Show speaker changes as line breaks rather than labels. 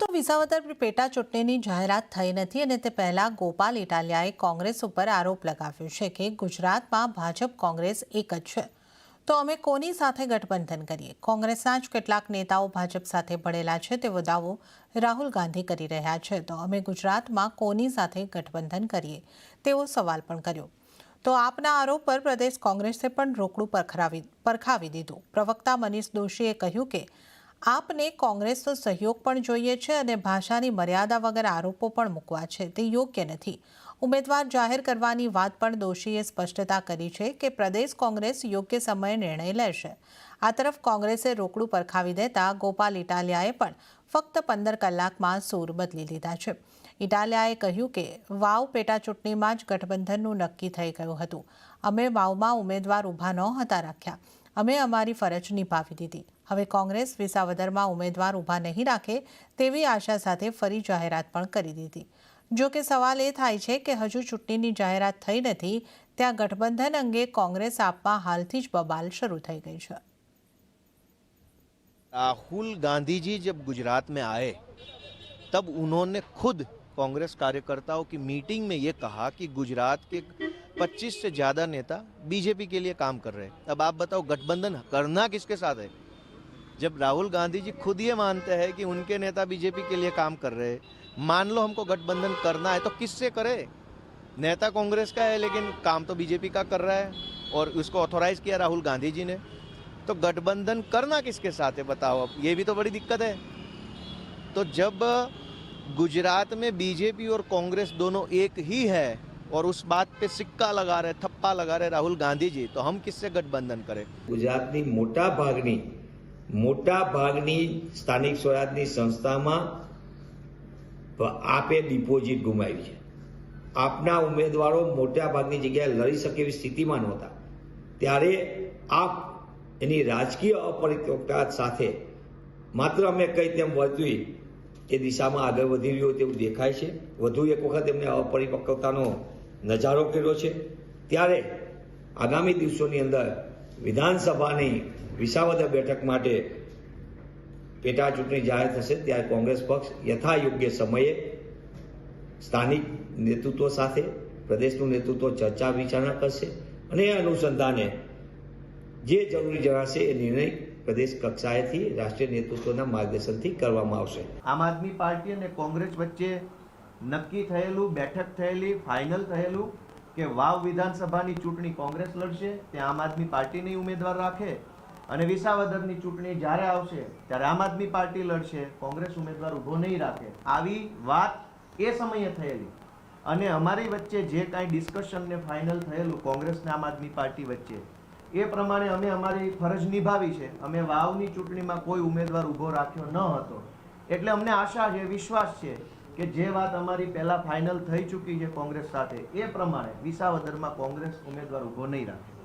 તો વિસાવદર પેટા ચૂંટણીની જાહેરાત થઈ નથી અને તે પહેલા ગોપાલ ઇટાલિયાએ કોંગ્રેસ ઉપર આરોપ લગાવ્યો છે કે ગુજરાતમાં ભાજપ કોંગ્રેસ એક જ છે, તો અમે કોની સાથે ગઠબંધન કરીએ? કોંગ્રેસના જ કેટલાક નેતાઓ ભાજપ સાથે ભળેલા છે તેવો દાવો રાહુલ ગાંધી કરી રહ્યા છે, તો અમે ગુજરાતમાં કોની સાથે ગઠબંધન કરીએ તેવો સવાલ પણ કર્યો। તો આપના આરોપ પર પ્રદેશ કોંગ્રેસે પણ રોકડું પરખાવી દીધું। પ્રવક્તા મનીષ દોશીએ કહ્યું કે આપને કોંગ્રેસનો સહયોગ પણ જોઈએ છે અને ભાષાની મર્યાદા વગર આરોપો પણ મૂકવા છે તે યોગ્ય નથી। ઉમેદવાર જાહેર કરવાની વાત પણ દોશીએ સ્પષ્ટતા કરી છે કે પ્રદેશ કોંગ્રેસ યોગ્ય સમયે નિર્ણય લેશે। આ તરફ કોંગ્રેસે રોકડું પરખાવી દેતા ગોપાલ ઇટાલિયાએ પણ ફક્ત 15 કલાકમાં સૂર બદલી લીધા છે। ઇટાલિયાએ કહ્યું કે વાવ પેટા ચૂંટણીમાં જ ગઠબંધનનું નક્કી થઈ ગયું હતું। અમે વાવમાં ઉમેદવાર ઊભા નહોતા રાખ્યા, અમે અમારી ફરજ નિભાવી દીધી। હવે કોંગ્રેસ વિસાવદરમાં ઉમેદવાર ઊભા નહીં રાખે તેવી આશા સાથે ફરી જાહેરાત પણ કરી દીધી। જો કે સવાલ એ થાય છે કે હજુ ચૂંટણીની જાહેરાત થઈ નથી, ત્યાં ગઠબંધન અંગે કોંગ્રેસ આપમાં હાલથી જ બબાલ શરૂ થઈ ગઈ છે।
राहुल गांधी जी जब गुजरात में आए तब उन्होंने खुद कांग्रेस कार्यकर्ताओं की मीटिंग में ये कहा कि गुजरात के 25 से ज़्यादा नेता बीजेपी के लिए काम कर रहे हैं। अब आप बताओ गठबंधन करना किसके साथ है? जब राहुल गांधी जी खुद ये मानते हैं कि उनके नेता बीजेपी के लिए काम कर रहे हैं, मान लो हमको गठबंधन करना है तो किससे करे? नेता कांग्रेस का है लेकिन काम तो बीजेपी का कर रहा है और उसको ऑथोराइज किया राहुल गांधी जी ने, तो गठबंधन करना किसके साथ है बताओ? अब ये भी तो बड़ी दिक्कत है। तो जब गुजरात में बीजेपी और कांग्रेस दोनों एक ही है और उस बात पे सिक्का लगा रहे, थप्पा लगा रहे राहुल गांधी जी, तो हम किससे गठबंधन करें?
गुजरातनी मोटा भागनी स्थानिक स्वराजनी संस्थामां आपे डिपोजिट गुमावी छे। आपना उम्मीदवारों मोटा भागनी जग्याए लड़ी शके एवी स्थितिमां नहोता, त्यारे आप एनी राजकीय अपरिपक्वता साथे मात्र अमे कई तेम वर्तवी ए दिशामां आगळ वधी रह्यो तेवुं देखाय छे। वधु एक वखत एमणे अपरिपक्वतानो नजारो कर्यो छे। त्यारे आगामी दिवसोनी अंदर विधानसभानी विसावदर बेठक माटे पेटा चूंटणी जाहेर थशे त्यारे कोंग्रेस पक्ष यथायोग्य समये स्थानिक नेतृत्व साथे प्रदेशनुं नेतृत्व चर्चा विचारणा करशे अने ए अनुसंधाने जे जरूरी जणाशे ए निर्णय प्रदेश कक्षाएथी राष्ट्रीय नेतृत्वना मार्गदर्शनथी करवामां आवशे।
आम आदमी पार्टी अने कोंग्रेस वच्चे नक्की थयेलुं बेठक थयेली फाइनल थयेलुं के वाव विधानसभानी चूंटणी कोंग्रेस लड़शे, त्यां आम आदमी पार्टीने उमेदवार राखे અને વિસાવદરની ચૂંટણી જ્યારે આવશે ત્યારે આમ આદમી પાર્ટી લડશે, કોંગ્રેસ ઉમેદવાર ઊભો નહીં રાખે। આવી વાત એ સમયે થયેલી અને અમારી વચ્ચે જે કાંઈ ડિસ્કશન ને ફાઇનલ થયેલું કોંગ્રેસ ને આમ આદમી પાર્ટી વચ્ચે એ પ્રમાણે અમે અમારી ફરજ નિભાવી છે। અમે વાવની ચૂંટણીમાં કોઈ ઉમેદવાર ઊભો રાખ્યો ન હતો, એટલે અમને આશા છે, વિશ્વાસ છે કે જે વાત અમારી પહેલા ફાઇનલ થઈ ચૂકી છે કોંગ્રેસ સાથે એ પ્રમાણે વિસાવદરમાં કોંગ્રેસ ઉમેદવાર ઊભો નહીં રાખે।